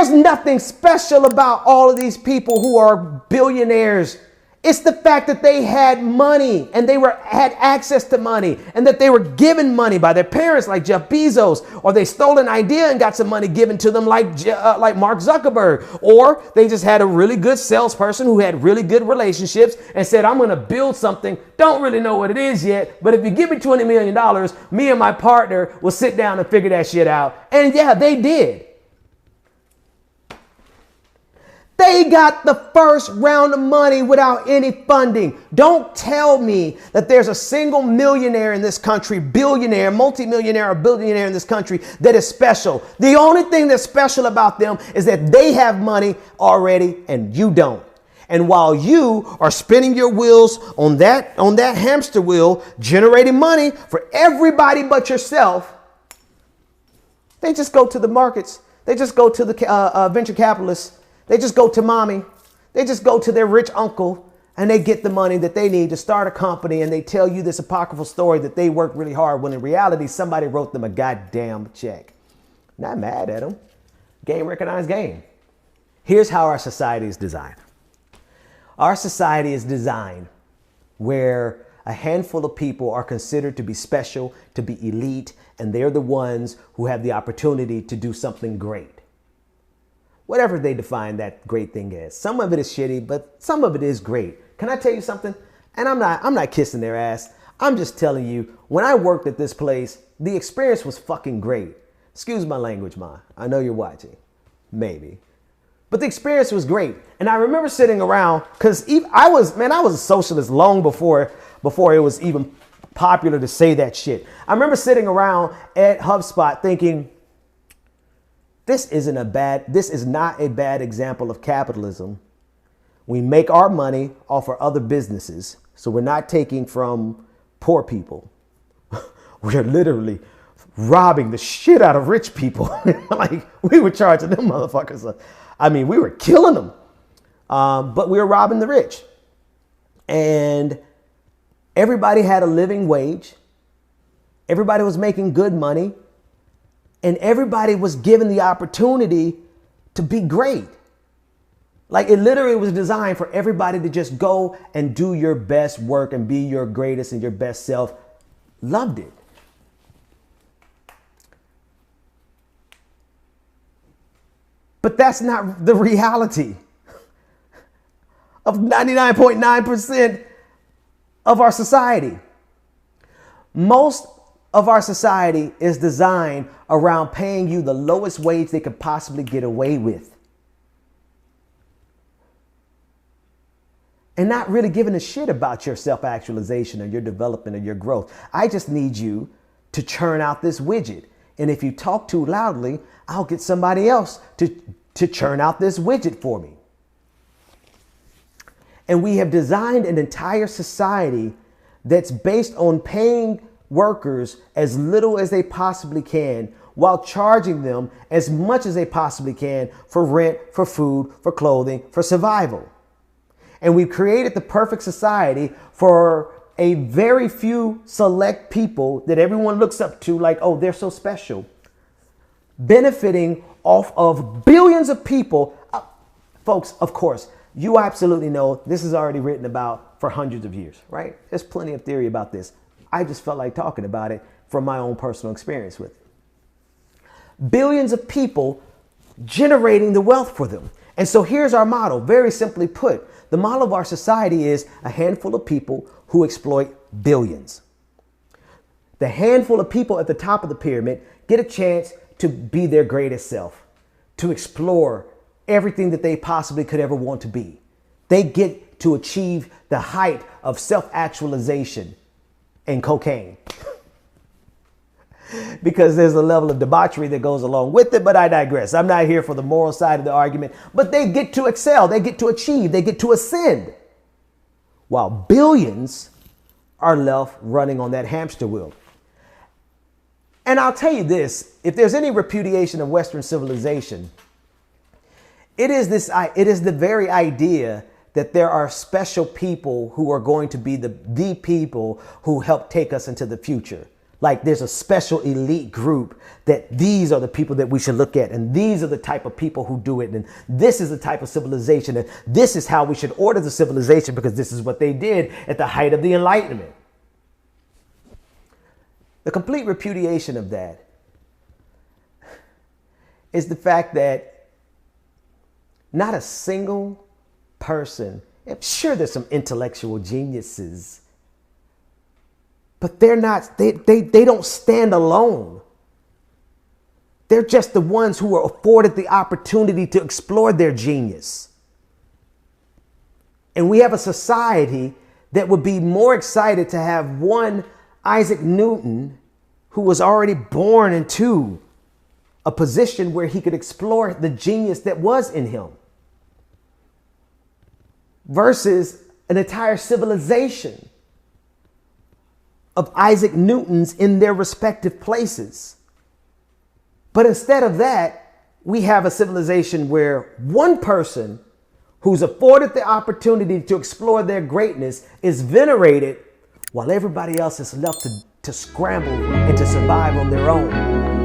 There's nothing special about all of these people who are billionaires. It's the fact that they had money and had access to money and that they were given money by their parents like Jeff Bezos, or they stole an idea and got some money given to them like Mark Zuckerberg, or they just had a really good salesperson who had really good relationships and said, I'm going to build something. Don't really know what it is yet, but if you give me $20 million, me and my partner will sit down and figure that shit out. And yeah, they did. They got the first round of money without any funding. Don't tell me that there's a single millionaire in this country, billionaire, multimillionaire, or billionaire in this country that is special. The only thing that's special about them is that they have money already and you don't. And while you are spinning your wheels on that hamster wheel, generating money for everybody but yourself, they just go to the markets. They just go to the venture capitalists. They just go to mommy. They just go to their rich uncle and they get the money that they need to start a company. And they tell you this apocryphal story that they worked really hard when in reality, somebody wrote them a goddamn check. Not mad at them. Game recognized game. Here's how our society is designed. Our society is designed where a handful of people are considered to be special, to be elite, and they're the ones who have the opportunity to do something great. Whatever they define that great thing is. Some of it is shitty, but some of it is great. Can I tell you something? And I'm not kissing their ass. I'm just telling you, when I worked at this place, the experience was fucking great. Excuse my language, Ma. I know you're watching. Maybe. But the experience was great. And I remember sitting around, because I was a socialist long before it was even popular to say that shit. I remember sitting around at HubSpot thinking, this is not a bad example of capitalism. We make our money off of other businesses. So we're not taking from poor people. We're literally robbing the shit out of rich people. Like we were charging them motherfuckers. I mean, we were killing them. But we were robbing the rich. And everybody had a living wage. Everybody was making good money. And everybody was given the opportunity to be great. Like it literally was designed for everybody to just go and do your best work and be your greatest and your best self. Loved it. But that's not the reality of 99.9% of our society. Most of our society is designed around paying you the lowest wage they could possibly get away with. And not really giving a shit about your self-actualization or your development or your growth. I just need you to churn out this widget. And if you talk too loudly, I'll get somebody else to churn out this widget for me. And we have designed an entire society that's based on paying workers as little as they possibly can while charging them as much as they possibly can for rent, for food, for clothing, for survival. And we've created the perfect society for a very few select people that everyone looks up to like, oh, they're so special, benefiting off of billions of people. Folks, of course, you absolutely know this is already written about for hundreds of years, right? There's plenty of theory about this. I just felt like talking about it from my own personal experience with it. Billions of people generating the wealth for them. And so here's our model. Very simply put, the model of our society is a handful of people who exploit billions. The handful of people at the top of the pyramid get a chance to be their greatest self, to explore everything that they possibly could ever want to be. They get to achieve the height of self-actualization and cocaine. Because there's a level of debauchery that goes along with it, but I digress. I'm not here for the moral side of the argument, but they get to excel, they get to achieve, they get to ascend, while billions are left running on that hamster wheel. And I'll tell you this, if there's any repudiation of Western civilization, it is the very idea that there are special people who are going to be the people who help take us into the future. like there's a special elite group that these are the people that we should look at. And these are the type of people who do it. And this is the type of civilization. And this is how we should order the civilization, because this is what they did at the height of the Enlightenment. The complete repudiation of that is the fact that not a single person, I'm sure there's some intellectual geniuses, but they're not, they don't stand alone. They're just the ones who are afforded the opportunity to explore their genius. And we have a society that would be more excited to have one Isaac Newton, who was already born into a position where he could explore the genius that was in him, versus an entire civilization of Isaac Newtons in their respective places. But instead of that, we have a civilization where one person who's afforded the opportunity to explore their greatness is venerated, while everybody else is left to scramble and to survive on their own.